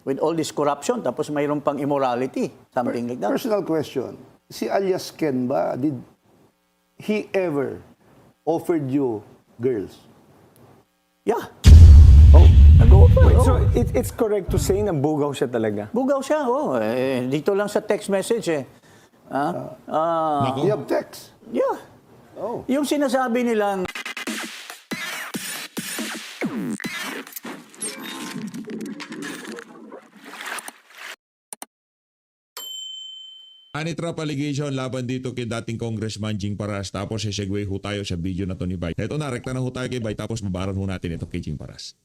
with all this corruption, tapos mayroon pang immorality, something like that. Personal question. Si alias Ken ba, did he ever offered you girls? Yeah. Oh, Nag-offer. Wait, Oh. so it's correct to say na bugaw siya talaga? Bugaw siya, oh. Dito lang sa text message eh. you have text? Yeah. Oh. Yung sinasabi nilang Anti-trap allegation laban dito kay dating Congressman Jing Paras. Tapos segue ho tayo sa video na to ni Bay. Ito na, rekta na ho tayo kay Bay. Tapos babaran ho natin ito kay Jing Paras.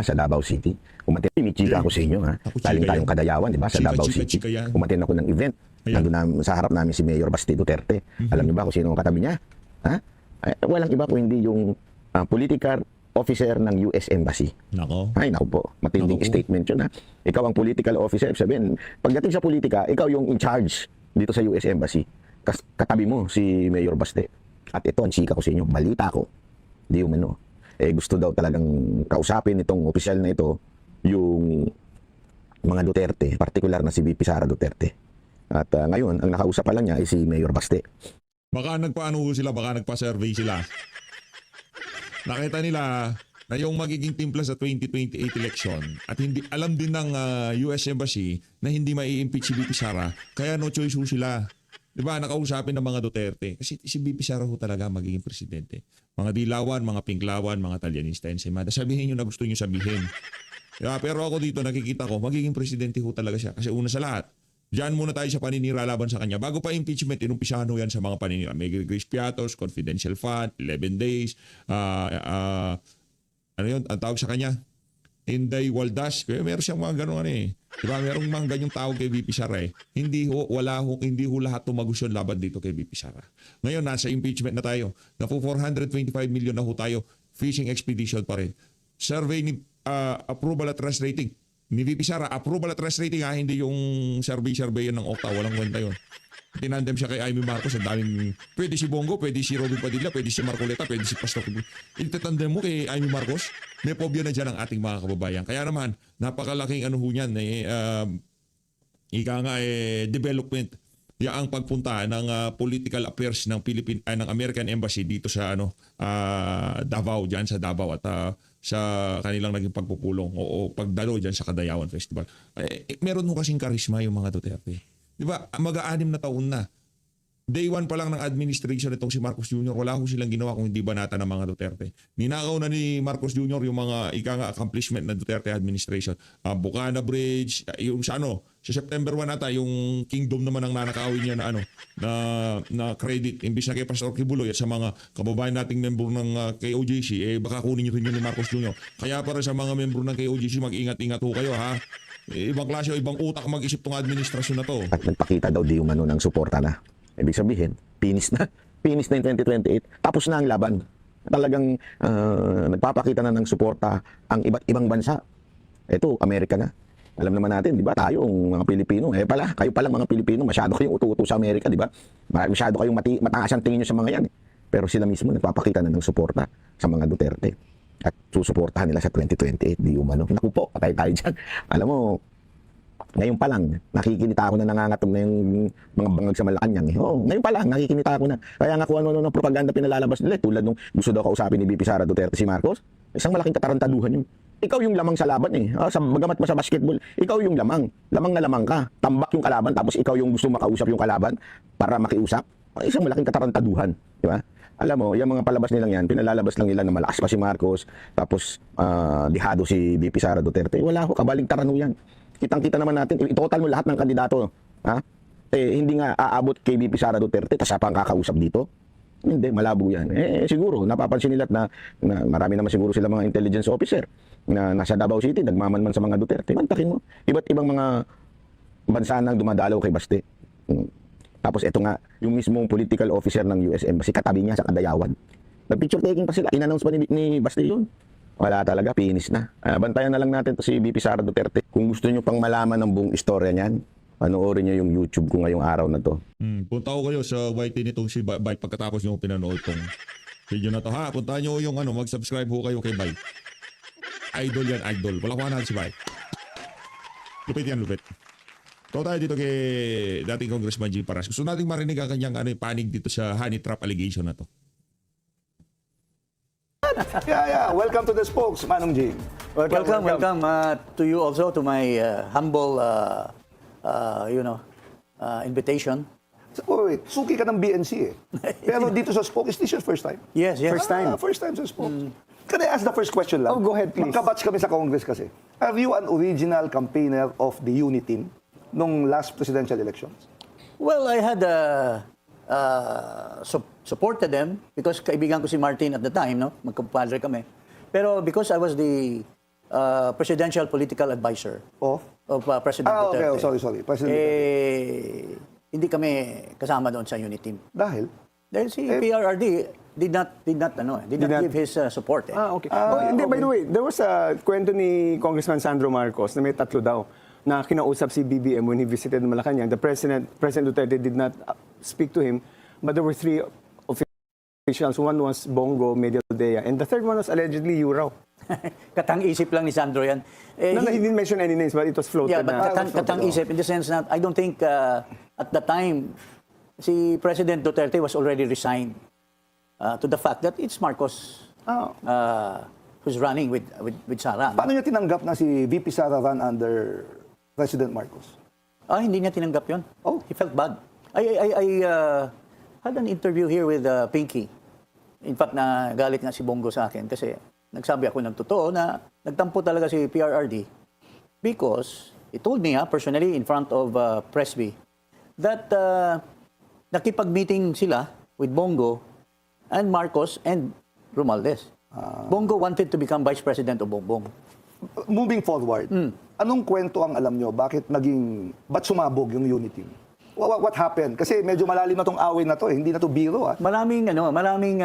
Sa Davao City. Umatin, may chika ako sa inyo, ha? Ako, Galing chika tayong yan. Kadayawan, di ba? Sa Chika, Davao chika, City. chika yan. Umatin ako ng event. Ayan. Nandun sa harap namin si Mayor Basti Duterte. Alam niyo ba kung sino ang katabi niya? Ha? Walang iba kung hindi yung political officer ng US Embassy. Nako. Ay, naku po. Matinding Naku po. statement yun, ha? Ikaw ang political officer. Sabihin, pagdating sa politika, ikaw yung in charge dito sa US Embassy. Katabi mo si Mayor Baste. At ito, ang chika ko sa inyo. Balita ko. Di umano. Gusto daw talagang kausapin itong opisyal na ito yung mga Duterte, particular na si VP Sara Duterte. At ngayon, ang nakausap pa lang niya ay si Mayor Baste. Baka nagpaano ho sila, baka nagpa-survey sila. Nakita nila na yung magiging timpla sa 2028 election at hindi alam din ng US Embassy na hindi mai-impeach si VP Sara, kaya no choice ho sila. 'Di ba? Nakausapin ng mga Duterte kasi si VP Sara ho talaga magiging presidente. Mga dilawan, mga pinklawan, mga talyanista, ensaymada. Sabihin niyo na gusto niyo sabihin. Diba? Pero ako dito nakikita ko magiging presidente ho talaga siya kasi una sa lahat, diyan muna tayo sa paninira laban sa kanya. Bago pa impeachment, inumpisahan ho yan sa mga paninira. May Grace Piatos, confidential fund, 11 days, ano yun, ang tawag sa kanya? Inday Waldas. Kaya meron siyang mga gano'n Diba? Merong mga ganyong tawag kay VP Sara Hindi ho lahat tumagos yun laban dito kay VP Sara. Ngayon, nasa impeachment na tayo. Napo 425 million na ho tayo. Fishing expedition pa rin. Survey ni approval at trust rating. Ni VP Sara, approval at trust rating hindi yung survey yun ng Okta. Walang kwenta yun. Tinandem siya kay Amy Marcos. Ang daming, pwede si Bongo, pwede si Robin Padilla, pwede si Marcoleta, pwede si Pastor. Itatandem mo kay Amy Marcos, may phobia na dyan ang ating mga kababayan. Kaya naman, napakalaking ano ho niyan, development. Ang pagpunta ng political affairs ng ng American Embassy dito sa Davao, dyan sa Davao at sa kanilang naging pagpupulong o pagdalo dyan sa Kadayawan Festival. Meron ho kasing karisma yung mga Duterte. Di ba? Mag-aanim na taon na. Day 1 pa lang ng administration itong si Marcos Jr. Wala ho silang ginawa kung hindi banata ng mga Duterte. Ninakaw na ni Marcos Jr. yung mga accomplishment ng Duterte administration. Bukana Bridge, yung sa September 1 ata, yung kingdom naman ang nanakawin niya na credit. Imbis na kay Pastor Kibuloy at sa mga kababayan nating member ng KOJC, baka kunin niyo rin yun ni Marcos Jr. Kaya para sa mga member ng KOJC, mag-ingat-ingat ho kayo, ha? Ibang klase o ibang utak mag-isip tong administrasyon na to. At nagpakita daw di umano ng suporta na. Ibig sabihin, finish na yung 2028. Tapos na ang laban. Talagang nagpapakita na ng suporta ang iba't ibang bansa. Ito, Amerika na. Alam naman natin, di ba, tayong mga Pilipino, kayo palang mga Pilipino, masyado kayong utu-utu sa Amerika, di ba? Masyado kayong mataas ang tingin nyo sa mga yan. Pero sila mismo nagpapakita na ng suporta sa mga Duterte. At susuportahan nila sa 2028, di umano. Naku po, patay tayo dyan. Alam mo, ngayon pa lang, nakikinita ako na nangangatog na yung mga bangag sa Malacanang. Ngayon pa lang, nakikinita ako na. Kaya nga kung ano ng propaganda pinalalabas nila, tulad nung gusto daw kausapin ni VP Sara Duterte si Marcos, isang malaking katarantaduhan yun. Ikaw yung lamang sa laban bagamat mo sa basketball, ikaw yung lamang. Lamang na lamang ka. Tambak yung kalaban, tapos ikaw yung gusto makausap yung kalaban para makiusap. Isang malaking katarantaduhan. Di ba? Alam mo, yung mga palabas nilang yan, pinalalabas lang nila na malakas pa si Marcos, tapos dihado si VP Sara Duterte. Wala ho, kabaligtaran ho yan. Kitang-kita naman natin, itotal mo lahat ng kandidato. Ha? Hindi nga aabot kay VP Sara Duterte, tas siya pa ang kakausap dito. Hindi, malabo yan. Siguro, napapansin nila na marami naman siguro sila mga intelligence officer na nasa Davao City, nagmamanman sa mga Duterte. Mantakin mo, iba't ibang mga bansa nang dumadalaw kay Baste. Tapos ito nga, yung mismong political officer ng US Embassy, katabi niya sa Kadayawan. Nag-picture taking pa sila, in-announce pa ni Baste yun. Wala talaga, finish na. Bantayan na lang natin to si VP Sara Duterte. Kung gusto nyo pang malaman ng buong istorya niyan, panoorin nyo yung YouTube ko ngayong araw na to. Punta ko kayo sa YT nitong si Bay pagkatapos nyo pinanood tong video na to. Ha, punta nyo yung mag-subscribe ho kayo kay Bay. Idol yan, idol. Wala ko na si Bay. Lupit yan, lupit. Ito tayo dito kay dating Congressman G. Paras. Gusto nating marinig ang kanyang panig dito sa honey trap allegation na to. Yeah. Welcome to the spokes, Manong G. Welcome to you also, to my humble, invitation. So, wait, suki ka ng BNC eh. Pero dito sa spoke, is this your first time? Yes. First time. First time sa spoke. Can I ask the first question lang? Oh, go ahead, please. Magkabatch kami sa Congress kasi. Are you an original campaigner of the unit team nung last presidential elections? Well, I had supported them because kaibigan ko si Martin at the time, no? Magkapadre kami. Pero because I was the presidential political advisor Of? of President Okay. Duterte. Sorry. President Duterte. Hindi kami kasama doon sa unit team. Dahil? Dahil si PRRD did not give his support. Eh. Okay. Hindi, by the way, there was a kwento ni Congressman Sandro Marcos na may 3 daw na kinausap si BBM when he visited Malacanang. The President Duterte did not speak to him, but there were 3 officials. One was Bongo, Medialdea, and the third one was allegedly you raw. Katang-isip lang ni Sandro yan. No, he didn't mention any names, but it was floated. Yeah, but katang-isip in the sense that I don't think at the time si President Duterte was already resigned to the fact that it's Marcos who's running with Sara. No? Paano niya tinanggap na si VP Sara run under President Marcos? Hindi niya tinanggap yun. Oh. He felt bad. I had an interview here with Pinky. In fact, nagalit nga si Bongo sa akin kasi nagsabi ako ng totoo na nagtampo talaga si PRRD because he told me personally in front of Presby that nakipag-meeting sila with Bongo and Marcos and Romualdez. Bongo wanted to become vice president of Bongbong. Moving forward, anong kwento ang alam nyo? Ba't sumabog yung unit team? What happened? Kasi medyo malalim na tong away na to eh. Hindi na to biro ah. Maraming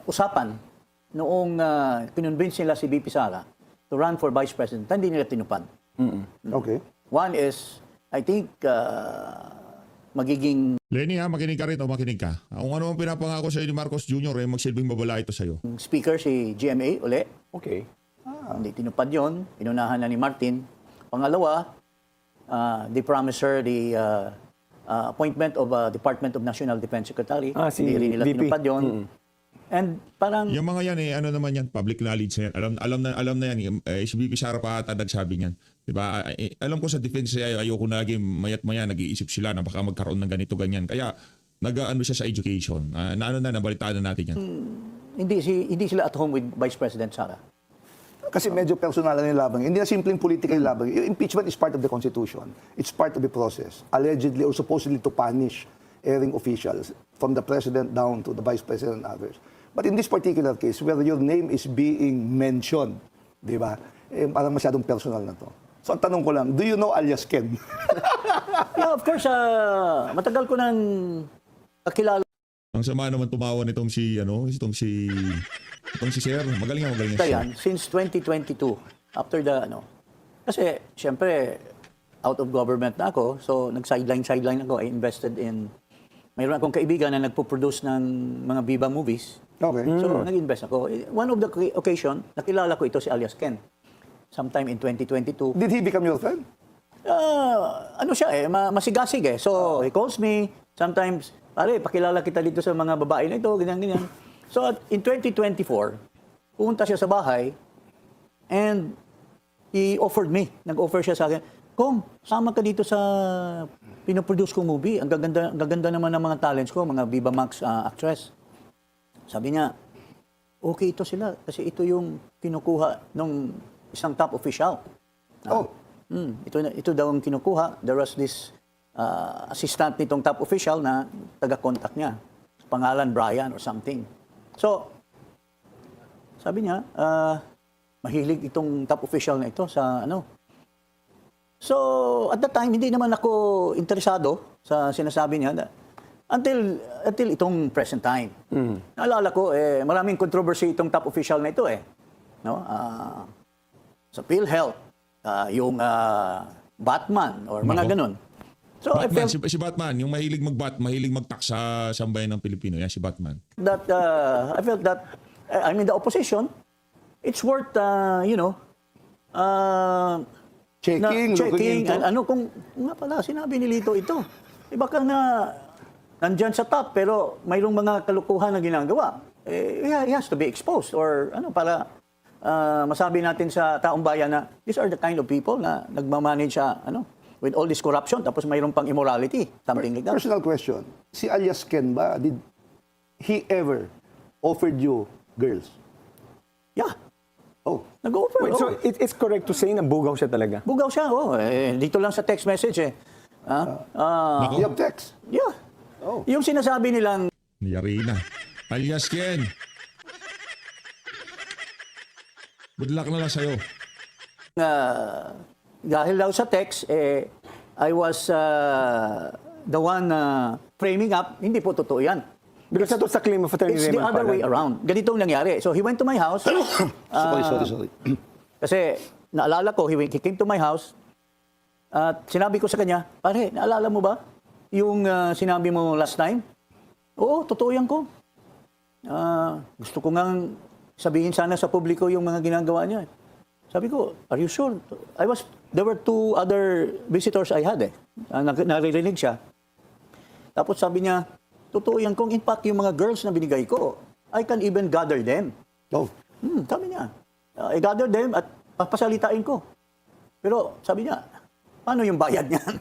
usapan noong kinonvince nila si VP Sara to run for vice president. Hindi nila tinupad. Okay. One is, I think, magiging Lenny makinig ka rin o makinig ka. Kung ano ang pinapangako sa'yo ni Marcos Jr., magsilbing babala ito sa'yo. speaker si GMA uli. Okay. Hindi tinupad yon. Inunahan na ni Martin. Pangalawa, they promised her the appointment of Department of National Defense Secretary. Si Hindi rin nila VP. tinupad yon. And parang, Yung mga yan ano naman yan, public knowledge na yan. Alam na yan. Si VP Sara pa ata nagsabi niyan. Diba? Alam ko sa defense ayoko na lagi mayat maya nag-iisip sila na baka magkaroon ng ganito ganyan. Kaya nag-ano siya sa education. Nabalitaan na natin yan. hindi sila at home with Vice President Sara. Kasi medyo personal na yung labang. Hindi na simpleng political yung labang. Yung impeachment is part of the Constitution. It's part of the process. Allegedly or supposedly to punish erring officials from the President down to the Vice President and others. But in this particular case, where your name is being mentioned, di ba? Parang masyadong personal na to. So ang tanong ko lang, do you know alias Ken? Yeah, of course, matagal ko nang kakilala Ang sama naman tumawa nitong si Sir. Magaling yan since 2022. After the, kasi, siyempre, out of government na ako, so nag-sideline ako. I invested in, mayroon akong kaibigan na nagpo-produce ng mga Viva movies. Okay. So, nag-invest ako. One of the occasion, nakilala ko ito si alias Ken. Sometime in 2022. Did he become your friend? Masigasig eh. So, he calls me. Sometimes, pare, pakilala kita dito sa mga babae na ito, ganyan. So, in 2024, pumunta siya sa bahay and he offered me. Nag-offer siya sa akin, Kong, sama ka dito sa pinoproduce kong movie. Ang gaganda naman ng mga talents ko, mga Viva Max actress. Sabi niya, okay ito sila kasi ito yung kinukuha ng isang top official. Ito daw ang kinukuha. There was this assistant nitong top official na taga-contact niya. Pangalan Brian or something. So, sabi niya, mahilig itong top official na ito sa So, at that time, hindi naman ako interesado sa sinasabi niya. Until itong present time. Naalala ko, maraming controversy itong top official na ito sa PhilHealth, yung Batman or mga ganun. So Batman, I felt si Batman, yung mahilig mahilig mag-tax sa sambayan ng Pilipino. Yan si Batman. that I'm in the opposition. It's worth Checking, looking into. ano kung nga pala sinabi ni Lito ito. Baka na nandyan sa top pero mayroong mga kalukuhan na ginagawa. He has to be exposed or para masabi natin sa taong bayan na these are the kind of people na nagmamanage sa with all this corruption tapos mayroong pang immorality, something like that. Personal question. Si alias Ken ba, did he ever offered you girls? Yeah. Oh. Nag-offer. Wait, so it's correct to say na bugaw siya talaga? Bugaw siya, dito lang sa text message You have text? Yeah. Oh. Yung sinasabi nilang Yari na. Alias Ken. Good luck na lang sa'yo. dahil daw sa text, I was the one framing up. Hindi po totoo yan. Because that was a claim of Attorney It's the Raymond other way Palad. around. Ganitong nangyari. So he went to my house. Sorry. Kasi naalala ko, he came to my house. At sinabi ko sa kanya, pare, naalala mo ba yung sinabi mo last time? Oo, totoo yan ko. Gusto ko ngang sabihin sana sa publiko yung mga ginagawa niya. Sabi ko, are you sure? There were 2 other visitors I had naririnig siya. Tapos sabi niya, totoo yan kung in fact yung mga girls na binigay ko, I can even gather them. Oh. Sabi niya, I gather them at papasalitain ko. Pero sabi niya, paano yung bayad niyan?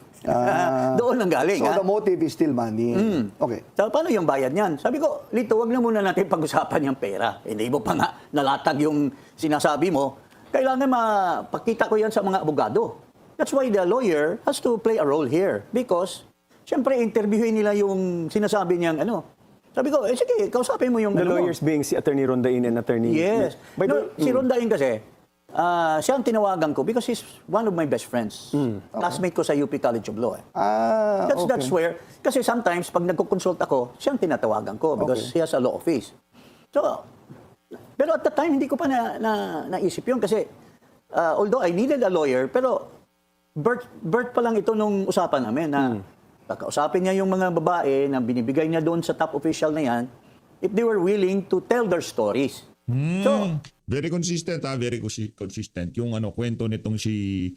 Doon ang galing. So the motive is still money. Okay. So, paano yung bayad niyan? Sabi ko, Lito, wag na muna natin pag-usapan yung pera. Hindi mo pa nga nalatag yung sinasabi mo. Kailangan mapakita ko yan sa mga abogado. That's why the lawyer has to play a role here. Because, syempre, interviewin nila yung sinasabi niyang Sabi ko, sige, kausapin mo yung The mo. lawyers being si Attorney Rondain and Attorney... Yes. Si Rondain kasi, siya ang tinawagan ko because he's one of my best friends. Classmate ko sa UP College of Law. That's where, kasi sometimes pag nagko-consult ako, siya ang tinatawagan ko because he has a law office. So, pero at the time, hindi ko pa naisip yun kasi although I needed a lawyer, pero birth pa lang ito nung usapan namin na kakausapin niya yung mga babae na binibigay niya doon sa top official na yan if they were willing to tell their stories. So, Very consistent very consistent. Yung kwento nitong si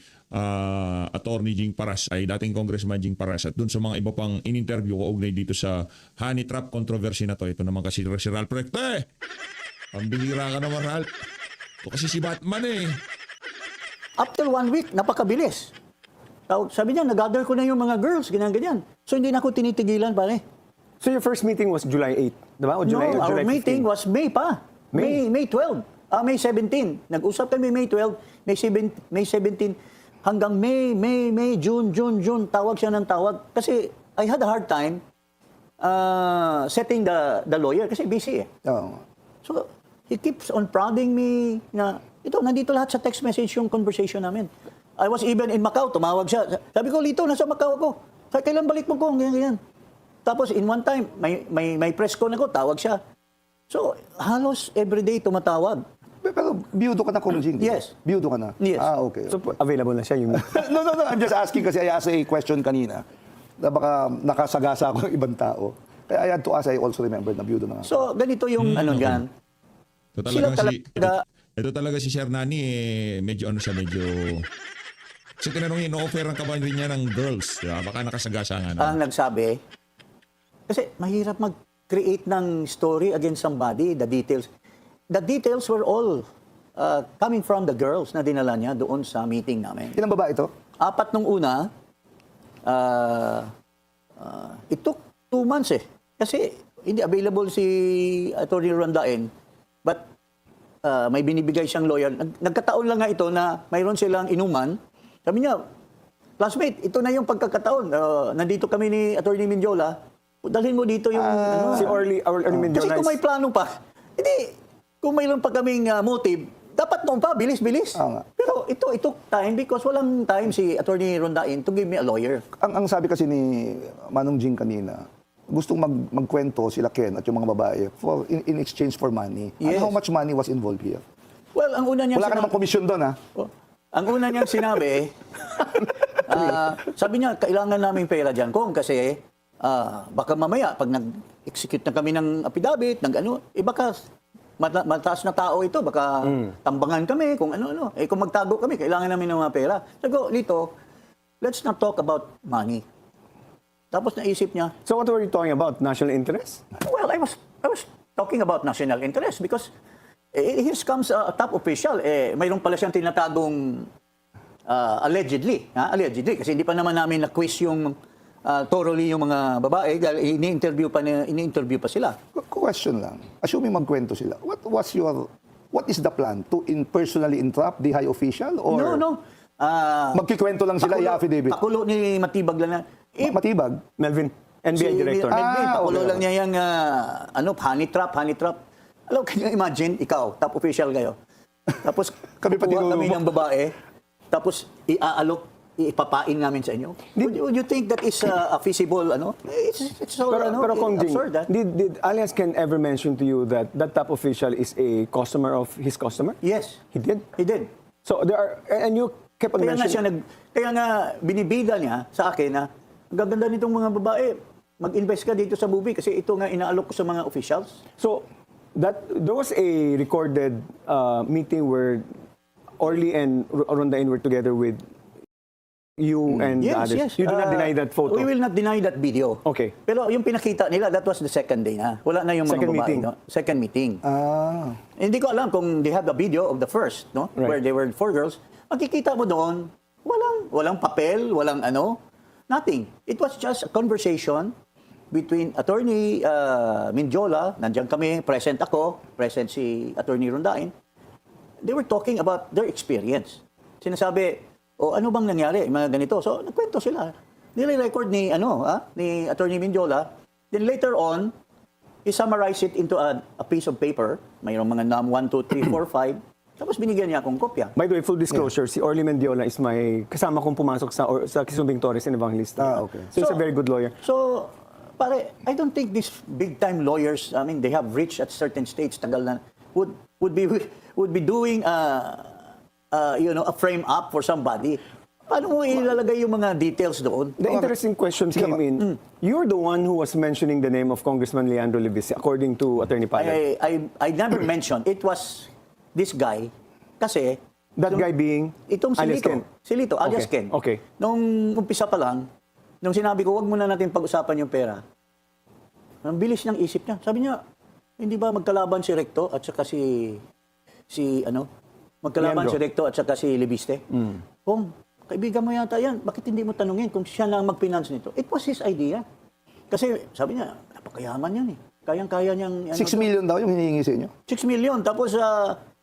Attorney Jing Paras ay dating Congressman Jing Paras at dun sa mga iba pang in-interview ko ugnay dito sa honey trap controversy na to. Ito naman kasi si Ralph Recte. Pambihira ka naman, Ralph. Ito kasi si Batman after 1 week, napakabilis. Sabi niya, nag-gather ko na yung mga girls, ganyan-ganyan. So, hindi na ako tinitigilan, pare. So your first meeting was July 8, di ba? O July, No, our July 15? meeting was May pa. May 12. May 17. Nag-usap kami May 12, May 17, hanggang May, June. Tawag siya ng tawag. Kasi I had a hard time setting the lawyer kasi busy Oh. So, he keeps on prodding me na, nandito lahat sa text message yung conversation namin. I was even in Macau, tumawag siya. Sabi ko, Lito, nasa Macau ako. Kailan balik mo ko? Ganyan. Tapos, in one time, may press con ako, tawag siya. So, halos everyday tumatawag. Pero biyudo ka na, Kong Jing? Yes. Biyudo ka na? Yes. Okay. So available na siya yung... No. I'm just asking kasi I asked a question kanina na baka nakasagasa ako ng ibang tao. Kaya I had to ask, I also remember na biyudo na nga. So, ganito yung dyan. Ito Sila talaga, ito talaga si Sir Nani medyo kasi tinanong ino-offeran ka ba rin niya ng girls, di ba? Baka nakasagasa nga ang nagsabi, kasi mahirap mag-create ng story against somebody, the details were all coming from the girls na dinala niya doon sa meeting namin. Ilang babae ito? 4 nung una, it took 2 months Kasi hindi available si Attorney Rondain. But may binibigay siyang lawyer. Nagkataon lang nga ito na mayroon silang inuman. Sabi niya, classmate, ito na yung pagkakataon. Nandito kami ni Attorney Mindiola. Dalhin mo dito yung... Si Orly Kasi Mendiola kung may plano pa, hindi, kung mayroon pa kaming motive, dapat noon pa, bilis-bilis. nga. Pero it took time because walang time si Attorney Rondain to give me a lawyer. Ang sabi kasi ni Manong Jing kanina, gustong magkwento sila Ken at yung mga babae in exchange for money. Yes. And how much money was involved here? Well, ang una niya Wala ka namang komisyon doon, ha? Ang una niyang sinabi, sabi niya, kailangan namin pera dyan, Kong, kasi baka mamaya, pag nag-execute na kami ng affidavit, baka mataas na tao ito, baka tambangan kami, kung ano-ano. Eh, kung magtago kami, kailangan namin ng mga pera. Sabi ko, Lito, let's not talk about money. Tapos naisip niya, So what were you talking about? National interest? well, I was talking about national interest because here comes a top official. Mayroon pala siyang tinatagong allegedly. Allegedly. Kasi hindi pa naman namin na-quiz yung thoroughly yung mga babae. Dahil ini-interview pa sila. Question lang. Assuming magkwento sila. What is the plan? To personally entrap the high official? Or No. magkikwento lang sila, i-affidavit? Pakulo ni Matibag lang na. Matibag? Melvin, NBA director. Melvin, pakulo okay. lang niya yung honey trap. Alam, can you imagine, ikaw, top official kayo. Tapos, Kami pa kukuha kami tinulungan. ng babae, tapos ipapain namin sa inyo. Would you think that is a feasible, It's so, Pero Kong Jing, absurd, did alias Ken ever mention to you that that top official is a customer of his customer? Yes, He did? he did. So there are, and you kept on Kaya nga binibida niya sa akin na ang gaganda nitong mga babae, mag-invest ka dito sa movie kasi ito nga inaalok ko sa mga officials. So there was a recorded meeting where Orly and Rondain were together with you and the others. Yes. You do not deny that photo. We will not deny that video. Okay. Pero yung pinakita nila, that was the second day na. Wala na yung mga Second babae. meeting. No? Second meeting. Ah. Hindi ko alam kung they have the video of the first, no? Right. Where they were 4 girls. Makikita mo doon, walang papel, nothing. It was just a conversation between Attorney Mindiola, nandiyan kami, present ako, present si Attorney Rondain. They were talking about their experience. Sinasabi, ano bang nangyari, mga ganito. So, nagkwento sila. Nire-record ni Attorney Mindiola. Then later on, he summarized it into a piece of paper. Mayroong mga 1, 2, 3, 4, 5. Tapos binigyan niya akong kopya. By the way, full disclosure, si Orly Mendiola is my kasama kong pumasok sa Kisumbing Torres and Evangelista. Okay. So he's a very good lawyer. So, pare, I don't think these big-time lawyers, I mean, they have reached at certain stage, tagal na, would be doing a frame up for somebody. Paano mo ilalagay yung mga details doon? The interesting question came in. You're the one who was mentioning the name of Congressman Leandro Levis, according to Attorney Palad. I never mentioned. It was this guy. Kasi, That guy being itong si alias Lito. Ken. Si Lito, alias Okay, Ken. okay. Nung umpisa pa lang, nung sinabi ko, wag muna natin pag-usapan yung pera, ang bilis ng isip niya. Sabi niya, hindi ba magkalaban si Recto at saka magkalaban Leandro. si Recto at saka si Libiste? Kung, kaibigan mo yata yan, bakit hindi mo tanungin kung siya lang mag-finance nito? It was his idea. Kasi sabi niya, napakayaman yan eh. Kayang-kaya niyang... 6 million daw yung hinihingi sa inyo? 6 million. Tapos,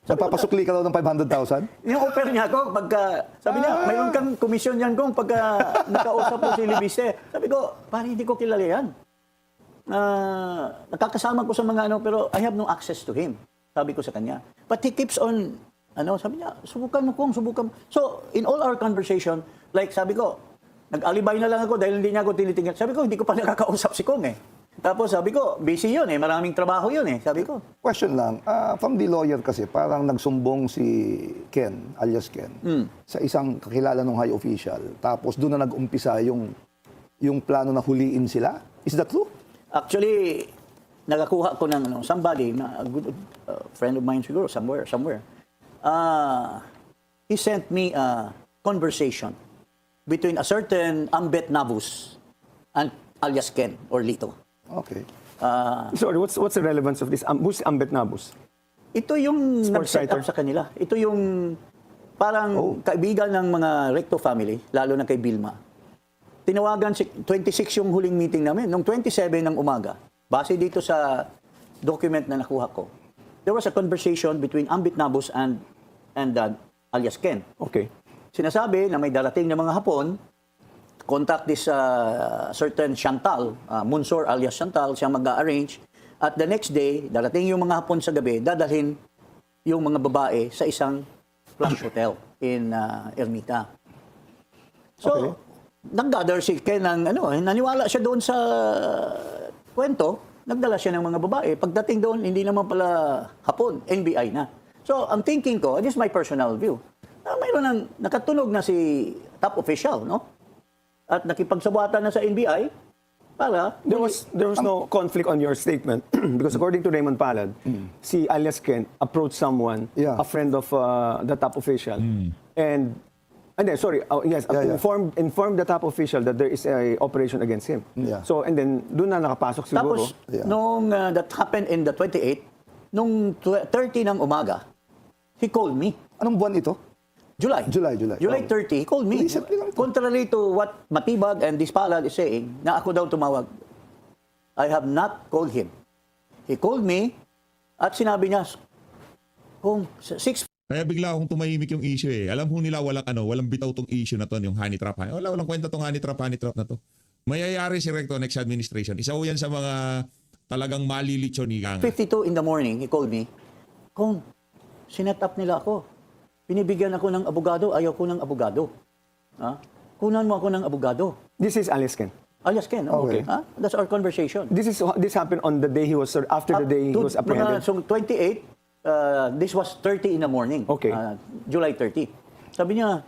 Magpapasukli ka daw ng 500,000? yung offer niya ako, sabi niya, mayroon kang komisyon yan kung pagka nakausap mo si Libiste. Sabi ko, parang hindi ko kilala yan. Nakakasama ko sa mga pero I have no access to him. Sabi ko sa kanya. But he keeps on, sabi niya, subukan mo kung, subukan mo. So, in all our conversation, like sabi ko, nag-alibay na lang ako dahil hindi niya ako tinitingnan. Sabi ko, hindi ko pa nakakausap si Kong eh. Tapos sabi ko, busy yun eh, maraming trabaho yun eh, sabi ko. Question lang, from the lawyer kasi, parang nagsumbong si Ken, alias Ken, sa isang kakilala ng high official. Tapos doon na nag-umpisa yung plano na huliin sila. Is that true? Actually, nakakuha ko ng somebody, a good friend of mine siguro, somewhere. He sent me a conversation between a certain Ambet Nabus and alias Ken or Lito. Okay. Sorry, what's the relevance of this? Who's Ambet Nabus? Ito yung Sports nag-set writer? up sa kanila. Ito yung parang kaibigan ng mga Recto family, lalo na kay Vilma. Tinawagan, 26 yung huling meeting namin. Noong 27 ng umaga, base dito sa document na nakuha ko, there was a conversation between Ambit Nabus and alias Ken. Okay. Sinasabi na may darating na mga Hapon, contact this certain Chantal, Munsor alias Chantal, siyang mag-arrange. At the next day, darating yung mga Hapon sa gabi, dadalhin yung mga babae sa isang flash hotel in Ermita. So, nag-gather si Ken ng naniwala siya doon sa kwento, nagdala siya ng mga babae. Pagdating doon, hindi naman pala Hapon, NBI na. So, ang thinking ko, this is my personal view, mayroon nakatunog na si top official, no? At nakipagsabwatan na sa NBI, para There was no conflict on your statement because according to Raymond Palad, si alias Ken approached someone, Yeah. a friend of the top official, and then Yeah. informed the top official that there is a operation against him. Yeah. So and then doon na nakapasok siguro. Tapos, Yeah. nung that happened in the 28th, nung 30 ng umaga, he called me. Anong buwan ito? July. July. July 30, he called me. Recently lang to. Contrary to what Matibag and Dispalad is saying, na ako daw tumawag. I have not called him. He called me at sinabi niya, kung 6 Kaya bigla akong tumahimik yung issue eh. Alam ho nila walang bitaw tong issue na to, yung honey trap. Walang kwenta tong honey trap na to. Mayayari si Recto next administration. Isa ho yan sa mga talagang malilitsyon ni Gang. 52 in the morning, he called me, kung sinet up nila ako. Binibigyan ako ng abogado, ayaw ko ng abogado. Ha? Kunan mo ako ng abogado. This is alias Ken. Alias Ken, Okay. Ha? That's our conversation. This happened on the day he was after the day he was apprehended. So 28, this was 30 in the morning. Okay. July 30. Sabi niya,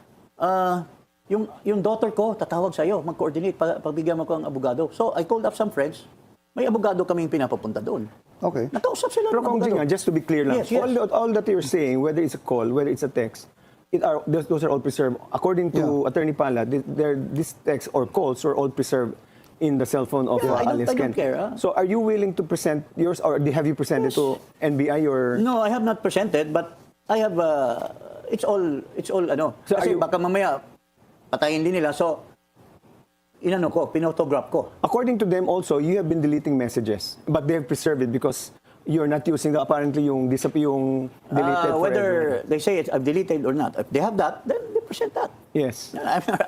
yung daughter ko tatawag sa iyo, mag-coordinate, pagbigyan mo ko ang abogado. So I called up some friends. May abogado kaming pinapapunta doon. Okay. Nakausap sila Pero ng Kong abogado. Jing, just to be clear lang, Yes, yes. all that you're saying, whether it's a call, whether it's a text, those are all preserved. According to Attorney Pala, these texts or calls are all preserved in the cell phone of Yeah, I alias don't Ken. care, So are you willing to present yours or have you presented to NBI your... No, I have not presented, but I have, it's all ano. So Kasi are you- baka mamaya, patayin din nila. So, pinotograph ko. According to them also, you have been deleting messages, but they have preserved it because you're not using apparently yung deleted Whether they say I've deleted or not, if they have that, then they present that. Yes.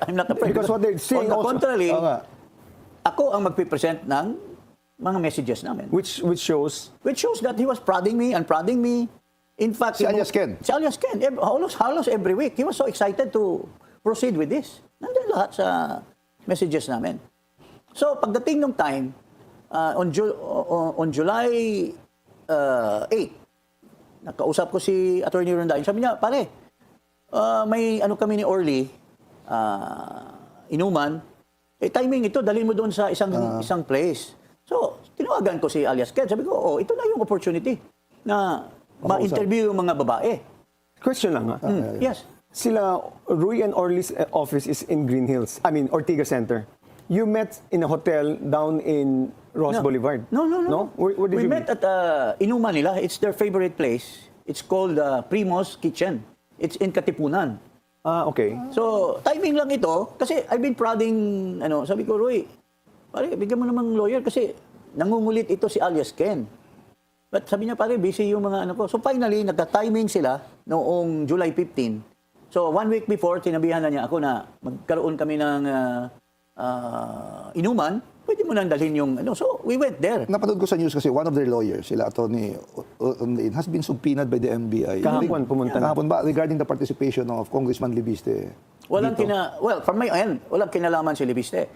I'm not afraid. Because what they're saying on the also- contrary, Oo nga. ako ang magpipresent ng mga messages namin. Which shows Which shows that he was prodding me and prodding me. In fact, Si alias Ken. Si alias Ken. Halos every week. He was so excited to proceed with this. Nandun lahat sa messages namin. So, pagdating nung time, on July 8, nakausap ko si Attorney Rondain. Sabi niya, pare, may ano kami ni Orly, inuman, timing ito, dalhin mo doon sa isang place. So, tinawagan ko si alias Ken. Sabi ko, ito na yung opportunity na ma-interview yung mga babae. question lang ha. Yes. Sila, Rui and Orly's office is in Green Hills. I mean, Ortigas Center. You met in a hotel down in Ross Boulevard. No. Where did We you met meet? at inuman nila. It's their favorite place. It's called Primo's Kitchen. It's in Katipunan. Ah, okay. So, timing lang ito. Kasi I've been prodding, sabi ko, Roy, pare, bigyan mo namang lawyer kasi nangungulit ito si alias Ken. But sabi niya, pare, busy yung mga ko. So finally, nagka-timing sila noong July 15. So 1 week before, sinabihan na niya ako na magkaroon kami ng inuman. Pwede mo nang dalhin yung So we went there. Napanood ko sa news kasi one of their lawyers, sila Attorney Onlain, has been subpoenaed by the NBI. Kahapon, pumunta na. Kahapon ba? Regarding the participation of Congressman Libiste. Walang from my end, walang kinalaman si Libiste.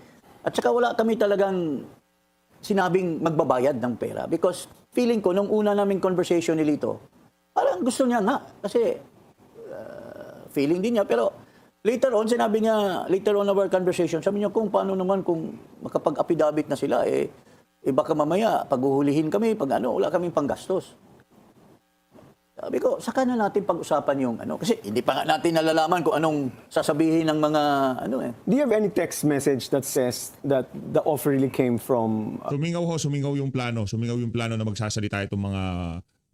At saka wala kami talagang sinabing magbabayad ng pera. Because feeling ko, nung una naming conversation ni Lito, parang gusto niya nga. Kasi feeling din niya. Pero later on, sinabi niya, later on our conversation, sabi niya, kung paano naman kung makapag-affidavit na sila, baka mamaya, paghuhulihin kami, wala kaming panggastos. Sabi ko, saka na natin pag-usapan yung kasi hindi pa nga natin nalalaman kung anong sasabihin ng mga Do you have any text message that says that the offer really came from... Sumingaw yung plano. Sumingaw yung plano na magsasalita itong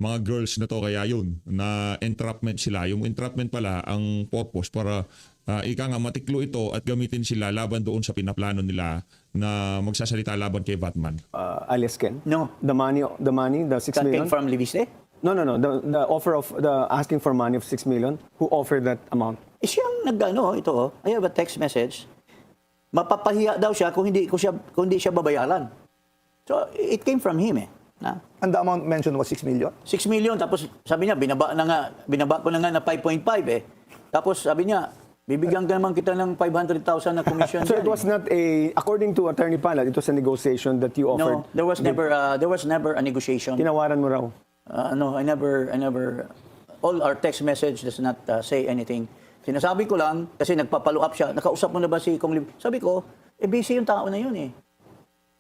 mga girls na to. Kaya yun, na entrapment sila. Yung entrapment pala, ang purpose para ika nga matiklo ito at gamitin sila laban doon sa pinaplano nila na magsasalita laban kay Batman. alias Ken? No. The money, the 6 That million? came from Libiste? No. The offer of the asking for money of 6 million. Who offered that amount? Siyang ito, I have a text message. Mapapahiya daw siya kung hindi siya babayaran. So, it came from him Na? And the amount mentioned was 6 million? 6 million, tapos sabi niya, binaba ko na nga na 5.5 Tapos sabi niya, bibigyan ka naman kita ng 500,000 na commission. So it was not according to Attorney Palad, it was a negotiation that you offered. No, there was never a negotiation. Tinawaran mo raw. No, I never, all our text message does not say anything. Sinasabi ko lang, kasi nagpapalo up siya, nakausap mo na ba si Kong Lim? Sabi ko, busy yung tao na yun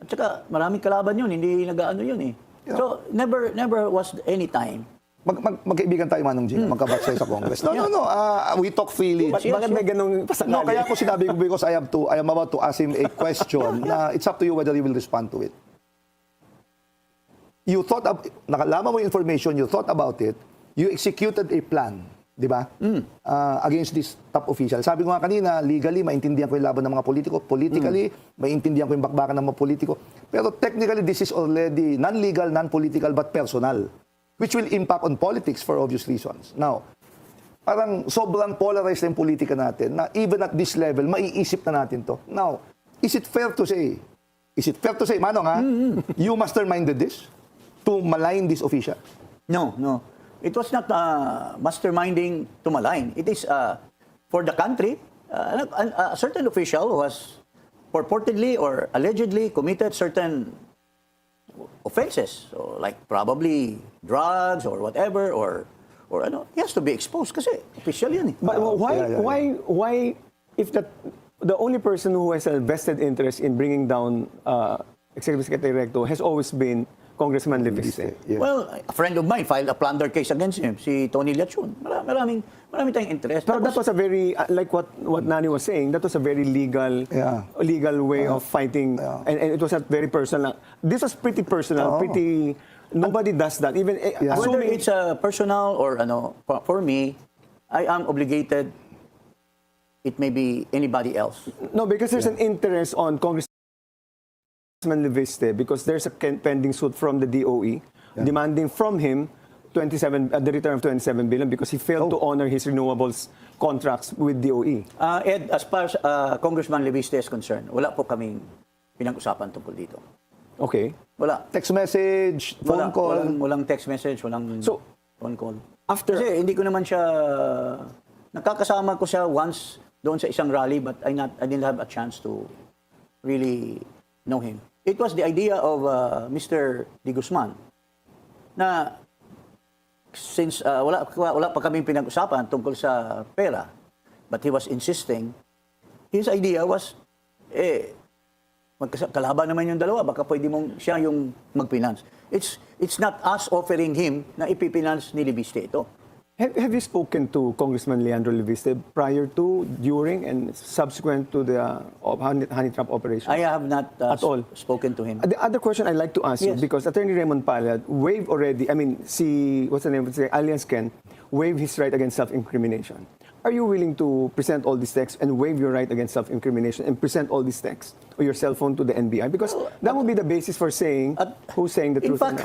At saka maraming kalaban yun, hindi nag-ano yun eh. So, never was any time. Magkaibigan tayo, Manong Jing, magkabatch tayo sa Congress. No. We talk freely. Bakit may ganong pasakali? No, kaya ako sinabi ko because I am about to ask him a question na it's up to you whether you will respond to it. You thought, nakalaman mo yung information, you thought about it, you executed a plan, di ba? Against this top official. Sabi ko nga kanina, legally, maintindihan ko yung laban ng mga politiko. Politically, maintindihan ko yung bakbakan ng mga politiko. Pero technically, this is already non-legal, non-political, but personal, which will impact on politics for obvious reasons. Now, parang sobrang polarized na yung politika natin na even at this level, maiisip na natin to. Now, is it fair to say, Manong ha, you masterminded this to malign this official? No. It was not masterminding to malign. It is for the country. A certain official who has purportedly or allegedly committed certain offenses. So, like probably drugs or whatever, or ano, he has to be exposed kasi official yan eh. But why, if the only person who has a vested interest in bringing down Executive Secretary Recto has always been Congressman Leviste? Yeah. Well, a friend of mine filed a plunder case against him, si Tony Lachun. Marami tayong interest. But that was a very, like what Nani was saying, that was a very legal way of fighting. And it was a very personal. This was pretty personal, pretty, nobody does that. Even Whether assuming it's personal or ano, for me, I am obligated. It may be anybody else. no, because there's an interest on Congressman Leviste because there's a pending suit from the DOE demanding from him the return of 27 billion because he failed to honor his renewables contracts with DOE. Ed, as far as Congressman Leviste is concerned, wala po kaming pinag-usapan tungkol dito. Okay. Wala. Text message, phone call. Walang text message, walang So, phone call. after- Kasi hindi ko naman siya, nakakasama ko siya once doon sa isang rally, but I didn't have a chance to really know him. It was the idea of Mr. De Guzman na since wala pa kaming pinag-usapan tungkol sa pera, but he was insisting, his idea was, kalaban naman yung dalawa, baka pwede mong siya yung mag-finance. It's not us offering him na ipipinance ni Leviste ito. Have you spoken to Congressman Leandro Leviste prior to, during, and subsequent to the honey trap operation? I have not At all? spoken to him. The other question I'd like to ask you, Yes. because Attorney Raymond Palad waived already, what's the name of the Alliance Ken, waived his right against self-incrimination. Are you willing to present all these texts and waive your right against self-incrimination and present all these texts or your cell phone to the NBI? Because that would be the basis for saying who's saying the In truth. fact,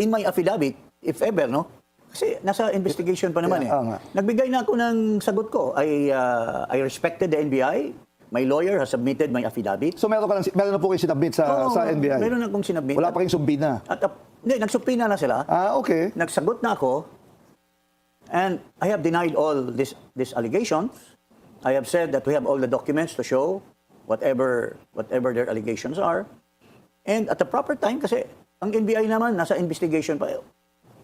in my affidavit, if ever, no? Kasi nasa investigation pa naman nga. Nagbigay na ako ng sagot ko. I respected the NBI. My lawyer has submitted my affidavit. So meron na po kayo sinabit sa NBI? Meron akong sinabit. Wala pa kayong sumbina? Hindi, nagsubpina na sila. Okay. Nagsagot na ako. And I have denied all these allegations. I have said that we have all the documents to show whatever their allegations are. And at the proper time, kasi ang NBI naman nasa investigation pa.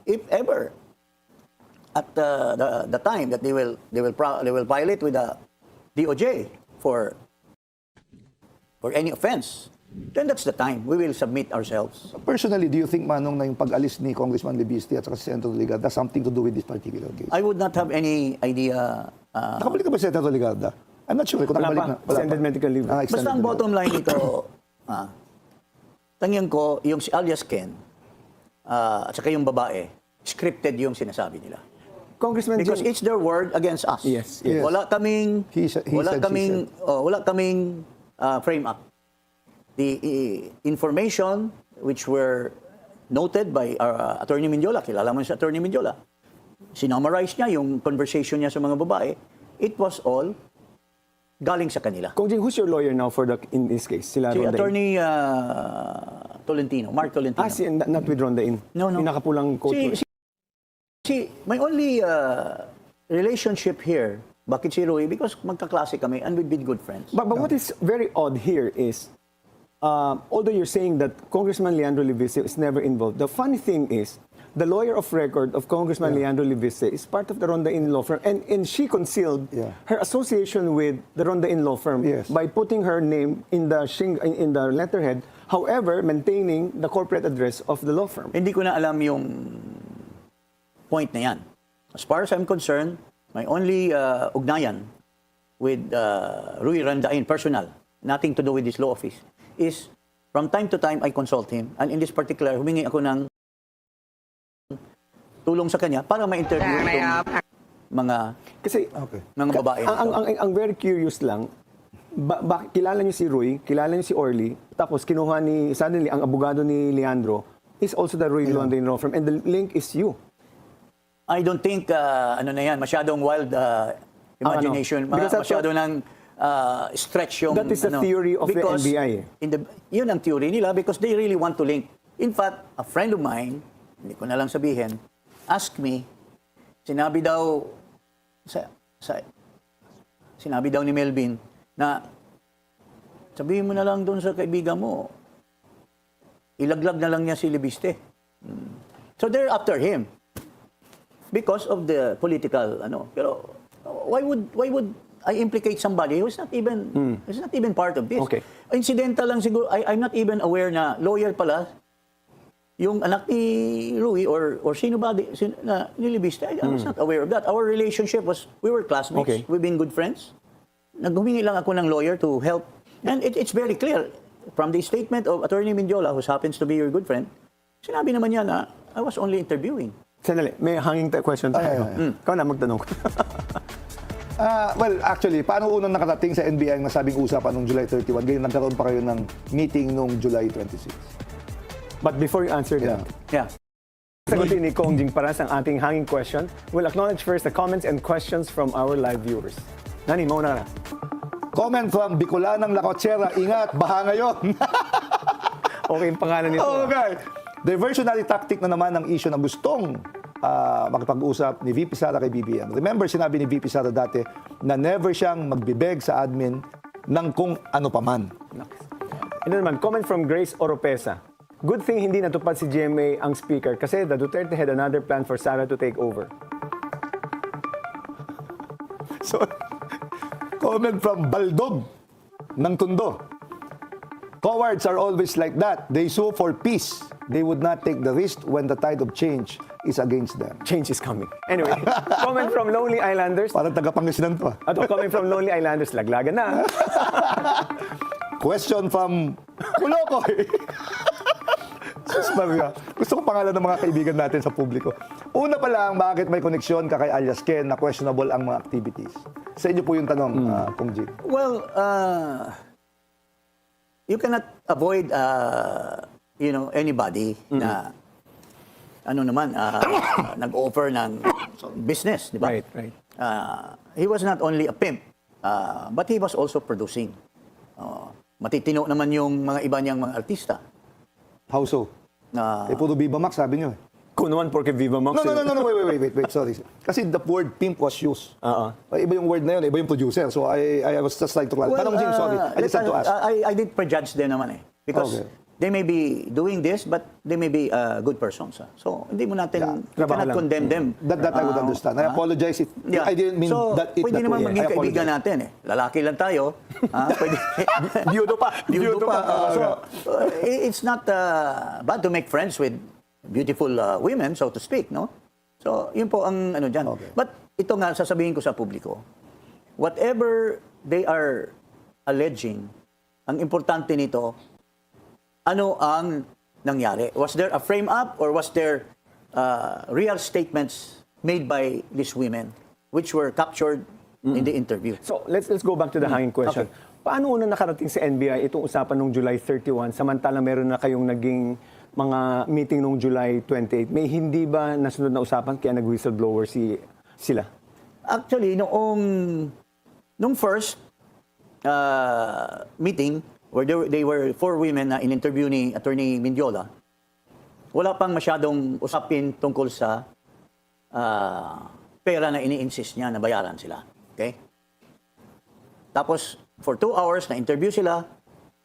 If ever, at the time that they will file it with the DOJ for any offense, then that's the time we will submit ourselves. Personally, do you think, Manong, na yung pag-alis ni Congressman Leviste at saka si Senator Ligarda has something to do with this particular case? I would not have any idea. Nakabalik ka ba si Senator Ligarda? I'm not sure kung Wala nakabalik pa. na. Wala Extended pa. medical leave. Extended Basta ang medical. bottom line nito, tangyan ko, yung si alias Ken, at saka yung babae, scripted yung sinasabi nila. Congressman Because Jing, it's their word against us. Yes. Wala kaming He said, she wala kaming frame up. The information which were noted by our Attorney Mindiola, kilala mo si Attorney Mindiola, sinummarize niya yung conversation niya sa mga babae. It was all galing sa kanila. Kong Jing, who's your lawyer now in this case? Sila Si Ronda In? Attorney Tolentino, Mark Tolentino. Not with Ronda In. No. Yung nakapulang coat. My only relationship here, bakit si Rui? Because magkaklase kami and we've been good friends. But what is very odd here is, although you're saying that Congressman Leandro Leviste is never involved, the funny thing is, the lawyer of record of Congressman Leandro Levice is part of the Ronda Inn law firm, and she concealed her association with the Ronda Inn law firm Yes. by putting her name in the letterhead, however, maintaining the corporate address of the law firm. Hindi ko na alam yung point na yan. As far as I'm concerned, my only ugnayan with Rui Randain, personal, nothing to do with this law office, is from time to time I consult him. And in this particular, humingi ako ng tulong sa kanya para ma-interview itong mga Kasi mga babae. ang very curious lang, kilala niyo si Rui, kilala niyo si Orly, tapos kinuha suddenly ang abogado ni Leandro is also the Rui London law firm, and the link is you. I don't think, ano na yan, masyadong wild imagination. Because that's Masyado ng stretch yung... That is the theory of the because NBI. Yun ang theory nila because they really want to link. In fact, a friend of mine, hindi ko na lang sabihin, asked me, sinabi daw ni Melvin na sabihin mo na lang doon sa kaibigan mo, ilaglag na lang niya si Libiste. So they're after him because of the political pero why would I implicate somebody who's not even part of this? Okay. Incidental lang siguro. I'm not even aware na lawyer pala yung anak ni Rui or sino ba na nilibiste. I was not aware of that. Our relationship was, we were classmates. Okay. We've been good friends. Naghumingi lang ako ng lawyer to help. And it's very clear from the statement of Attorney Mindiola, who happens to be your good friend, sinabi naman niya na I was only interviewing. Sandali, may hanging question tayo. Ikaw na magtanong. Well, actually, paano unang nakarating sa NBI ang nasabing usapan noong July 31? Ganyan nagkaroon pa kayo ng meeting noong July 26. But before you answer that, Yeah. sagutin ni Kong Jing Paras ang ating hanging question. We'll acknowledge first the comments and questions from our live viewers. Nani, mauna na. Comment from Bicolanang Lacochera, ingat, baha ngayon. Okay yung pangalan nito. Okay. Diversionary tactic na naman ang issue na gustong makipag-usap ni VP Sara kay BBM. Remember, sinabi ni VP Sara dati na never siyang magbibeg sa admin ng kung ano paman. Ano naman, comment from Grace Oropesa. Good thing hindi natupad si GMA ang speaker kasi the Duterte had another plan for Sara to take over. So, comment from Baldog ng Tondo. Cowards are always like that. They sue for peace. They would not take the risk when the tide of change is against them. Change is coming. Anyway, comment from Lonely Islanders. Parang taga-Pangasinan to. Ato, comment from Lonely Islanders. Laglagan na. Question from Kulokoy. Sus Maria. Gusto ko pangalan ng mga kaibigan natin sa publiko. Una pa lang, bakit may koneksyon ka kay Alias Ken na questionable ang mga activities? Sa inyo po yung tanong, Kong Jing. Well, you cannot avoid, anybody na nag-offer ng business, di ba? Right. He was not only a pimp, but he was also producing. Matitino naman yung mga iba niyang mga artista. How so? Puro Viva Max, sabi nyo eh. Kung naman porque Viva Max. No, wait, sorry. Kasi the word pimp was used. Iba yung word na yun, iba yung producer. So I was just like to clarify. Tanong Jing, sorry. I just had to ask. I didn't prejudge them naman eh. Because they may be doing this, but they may be good persons. So, hindi mo natin, you cannot condemn them. That I would understand. I apologize if I didn't mean so, that it pwede that naman way. maging I kaibigan apologize. natin eh. Lalaki lang tayo. Pwede. Biyudo pa. So, it's not bad to make friends with beautiful women, so to speak, no? So, yun po ang dyan. Okay. But ito nga, sasabihin ko sa publiko, whatever they are alleging, ang importante nito, ano ang nangyari? Was there a frame-up or was there real statements made by these women which were captured in the interview? So, let's go back to the hanging question. Okay. Paano una nakarating sa NBI itong usapan nung July 31 samantalang meron na kayong naging mga meeting nung July 28? May hindi ba nasunod na usapan kaya nag-whistleblower sila? Actually, nung first meeting, where they were 4 women na in-interview ni Attorney Mindiola, wala pang masyadong usapin tungkol sa pera na ini-insist niya na bayaran sila. Okay? Tapos, for 2 hours na interview sila,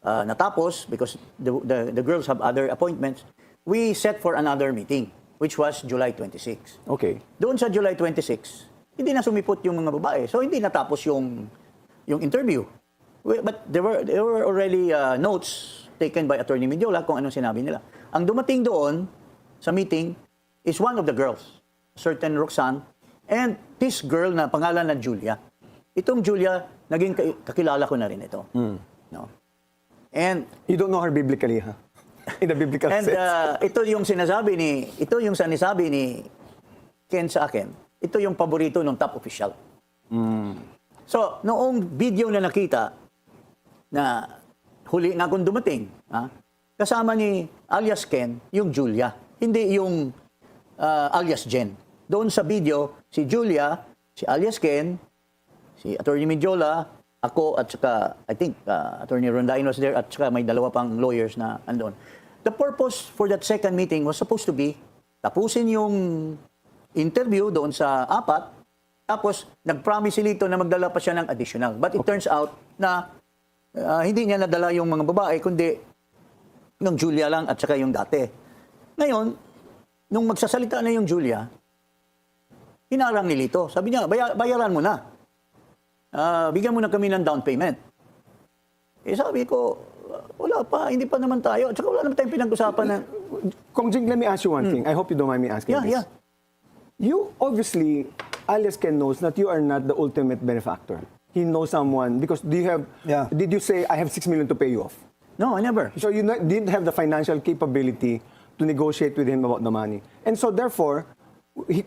natapos because the girls have other appointments, we set for another meeting, which was July 26. Okay. Doon sa July 26, hindi na sumipot yung mga babae. So hindi natapos yung interview. But there were already notes taken by Attorney Mendiola kung anong sinabi nila. Ang dumating doon sa meeting is one of the girls, certain Roxanne, and this girl na pangalan na Julia. Itong Julia, naging kakilala ko na rin ito. No? And You don't know her biblically, ha? In the biblical And sense. ito yung sinasabi ni Ken sa akin. Ito yung paborito ng top official. So, noong video na nakita na huli nga akong dumating, kasama ni alias Ken, yung Julia, hindi yung alias Jen. Doon sa video, si Julia, si alias Ken, si Attorney Mendiola, ako at saka, I think, Attorney Rondain was there at saka may dalawa pang lawyers na andon. The purpose for that second meeting was supposed to be tapusin yung interview doon sa apat, tapos nag-promise si Lito na magdala pa siya ng additional. But it turns out na hindi niya nadala yung mga babae, kundi yung Julia lang at saka yung dati. Ngayon, nung magsasalita na yung Julia, hinarang ni Lito. Sabi niya, bayaran mo na. Bigyan mo na kami ng down payment. Eh sabi ko, wala pa, hindi pa naman tayo. At saka wala naman tayong pinag-usapan na... Kong Jing, let me ask you one thing. I hope you don't mind me asking this. Yeah. You obviously, alias Ken knows that you are not the ultimate benefactor. He knows someone because did you say I have 6 million to pay you off? No, I never. So you didn't have the financial capability to negotiate with him about the money. And so therefore,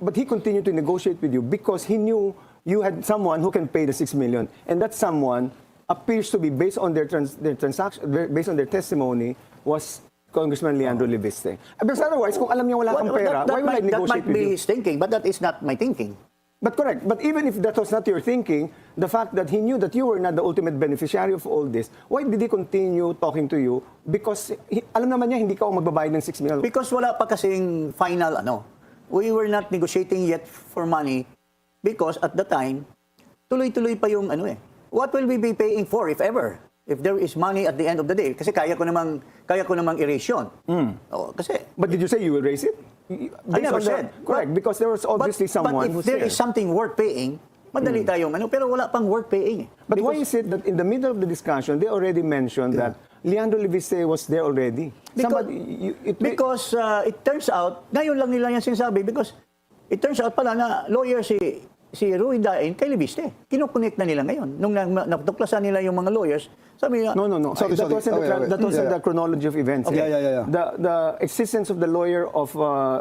but he continued to negotiate with you because he knew you had someone who can pay the 6 million. And that someone appears to be, based on their transaction, based on their testimony, was Congressman Leandro Leviste. Because otherwise, kung alam niya wala kang pera, why would I That negotiate might with be you? his thinking, but that is not my thinking. But correct. But even if that was not your thinking, the fact that he knew that you were not the ultimate beneficiary of all this, why did he continue talking to you? Because alam naman niya hindi ka magbabayad ng 6 million. Because wala pa kasing final We were not negotiating yet for money because at the time, tuloy-tuloy pa yung What will we be paying for if ever? If there is money at the end of the day? Kasi kaya ko namang erase yun. Kasi But did you say you will raise it? I never said. Correct, because there was obviously someone but who's if there there. is something worth paying, madali tayong pero wala pang worth paying. But why is it that in the middle of the discussion, they already mentioned that Leandro Leviste was there already? Because it turns out, ngayon lang nila yan sinasabi, because it turns out pala na lawyer si Rui Dain kay Leviste. Kinoconnect na nila ngayon. Nung natuklasan nila yung mga lawyers, sabi nila, No. Sorry. That wasn't the chronology of events. Okay. Yeah. The existence of the lawyer of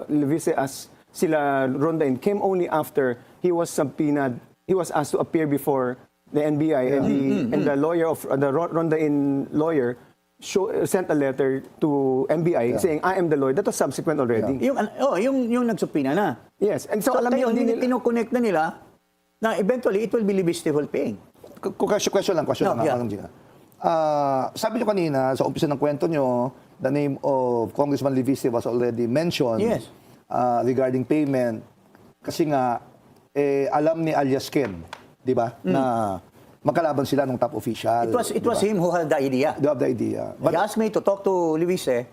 Leviste as sila Rondain came only after he was subpoenaed. He was asked to appear before the NBI and the lawyer of the Rondain lawyer sent a letter to NBI saying, I am the lawyer. That was subsequent already. yung nagsupina na. Yes. And so, So, alam niyo, hindi nila- kinoconnect na nila na eventually it will be Leviste who will paying. Question lang. Yeah. Madam Gina. Sabi niyo kanina, sa umpisa ng kwento niyo, the name of Congressman Leviste was already mentioned Yes. regarding payment. Kasi nga, alam ni alias Ken, di ba, na magkalaban sila ng top official. It was him who had the idea. You have the idea. He asked me to talk to Leviste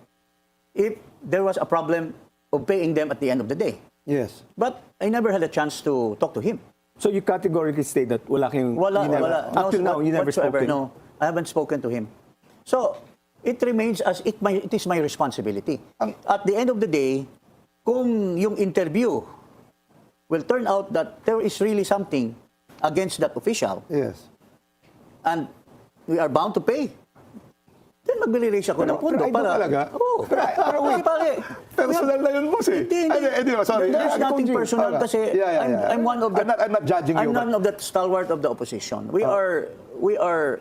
if there was a problem of paying them at the end of the day. Yes. But I never had a chance to talk to him. So you categorically state that wala kayong... Wala. Up till now, you never spoke to him? No, I haven't spoken to him. So, it remains as it is my responsibility. At the end of the day, kung yung interview will turn out that there is really something against that official, Yes. and we are bound to pay, then magbili-raise ako ng pondo Pero para... talaga? Oo. Pero wait. Pare, Personal na yun, boss eh. Hindi. Sorry. There's nothing personal kasi Yeah. I'm one of the... I'm not judging you. I'm none of that stalwart of the opposition. We are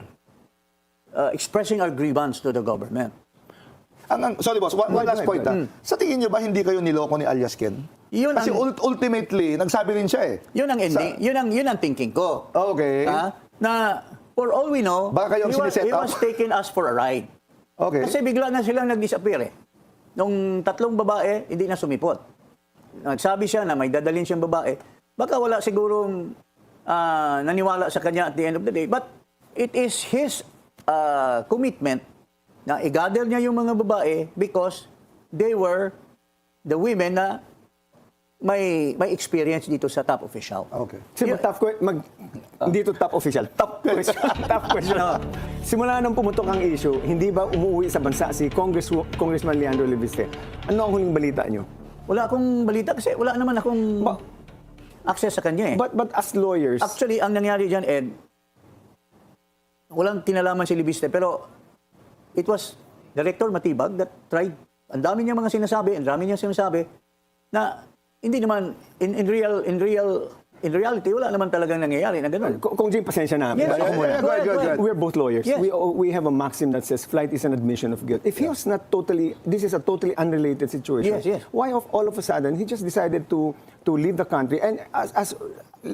expressing our grievance to the government. Sorry, boss. One last point. Sa tingin niyo ba hindi kayo niloko ni alias Ken? Yun Kasi ultimately, nagsabi rin siya eh. Yun ang ending. Yun ang thinking ko. Okay. Na for all we know, Baka kayo ang siniset he up. was taking us for a ride. Okay. Kasi bigla na silang nag-disappear eh. Nung 3 babae, hindi na sumipot. Nagsabi siya na may dadalhin siyang babae. Baka wala sigurong naniwala sa kanya at the end of the day. But it is his commitment na i-gather niya yung mga babae because they were the women na may experience dito sa top official. Okay. Sige, hindi to top official. Top question. Top question. Simula nang pumutok ang issue, hindi ba umuwi sa bansa si Congressman Leandro Leviste? Ano ang huling balita nyo? Wala akong balita kasi wala naman akong Ba- access sa kanya eh. But as lawyers, Actually, ang nangyari dyan, Ed, walang kinalaman si Libiste, pero it was Director Matibag that tried. Ang dami niya mga sinasabi, ang dami niya sinasabi na hindi naman, in reality, wala naman talagang nangyayari na gano'n. Kung Jing, pasensya na. Yes, Ako muna. go ahead. We're both lawyers. Yes. We have a maxim that says flight is an admission of guilt. If he was not totally, this is a totally unrelated situation. Yes, yes. Why all of a sudden he just decided to leave the country? And as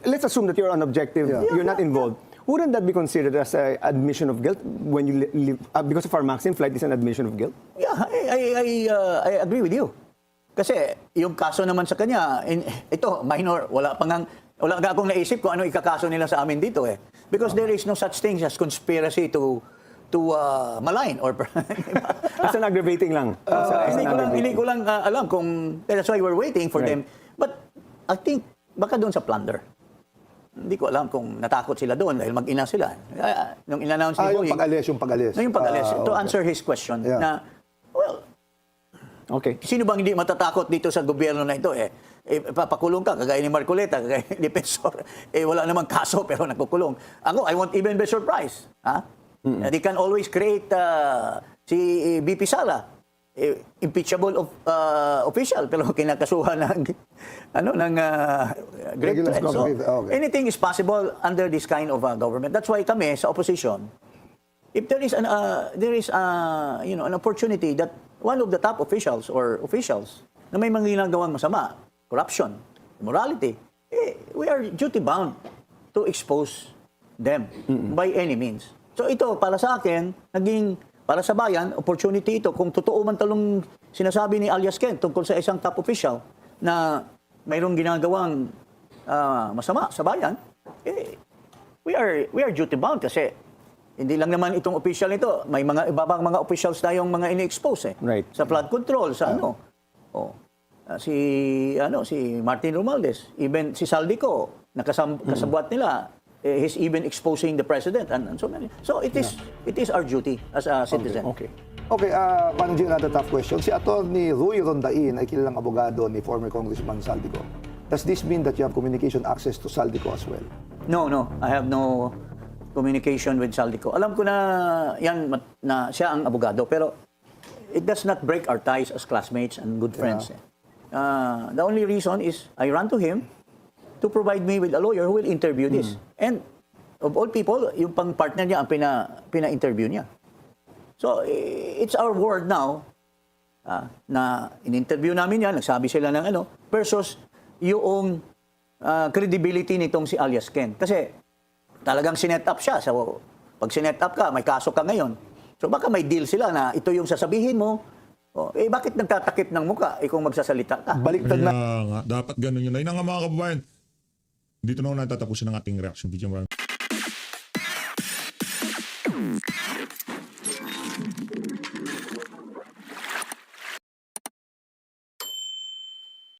let's assume that you're an objective, you're not involved. Wouldn't that be considered as an admission of guilt when you live? Because of our maxim, flight is an admission of guilt. Yeah, I agree with you. Kasi yung kaso naman sa kanya, ito, minor, wala nga akong naisip kung ano ikakaso nila sa amin dito eh. Because there is no such thing as conspiracy to malign or As an aggravating lang. hindi ko lang alam kung that's why we're waiting for them. But I think baka doon sa plunder. Hindi ko alam kung natakot sila doon dahil mag-ina sila. Nung in-announce ni Boying, yung pag-alis. yung pag-alis, to answer his question Yeah. na, well, Okay. sino bang hindi matatakot dito sa gobyerno na ito eh? Papakulong ka, kagaya ni Marcoleta, kagaya ni Defensor. Wala namang kaso pero nakukulong. Ako, I won't even be surprised. Ha? They can always create si BP Sala, impeachable official, pero kinakasuhan ng great Regular threat. So, okay. anything is possible under this kind of government. That's why kami sa opposition, if there is an opportunity that one of the top officials na may mga ginagawang masama, corruption, immorality, we are duty bound to expose them by any means. So ito, para sa akin, para sa bayan, opportunity ito. Kung totoo man talong sinasabi ni alias Ken tungkol sa isang top official na mayroong ginagawang masama sa bayan, we are duty bound kasi hindi lang naman itong official nito, may mga ibabang mga officials tayong mga ini-expose Right. sa flood control, sa si Martin Romualdez, even si Saldico, kasabwat nila, he's even exposing the president and so many. So it is our duty as a citizen. Okay. Okay, Manong Jing, another tough question. Si Atty. Ruy Rondain ay kilalang abogado ni former Congressman Saldico. Does this mean that you have communication access to Saldico as well? No, I have no communication with Saldico. Alam ko na siya ang abogado, pero it does not break our ties as classmates and good friends. The only reason is I ran to him to provide me with a lawyer who will interview this. And of all people, yung pang partner niya ang pina-interview niya. So it's our word now na in-interview namin yan, nagsabi sila ng versus yung credibility nitong si alias Ken. Kasi talagang sinet up siya. So, pag sinet up ka, may kaso ka ngayon. So, baka may deal sila na ito yung sasabihin mo. Bakit nagtatakip ng muka kung magsasalita ka? Baliktad na. Kaya nga, dapat ganun yun. Ayun na nga mga kababayan. Dito na ako natatapusin ang ating reaction video.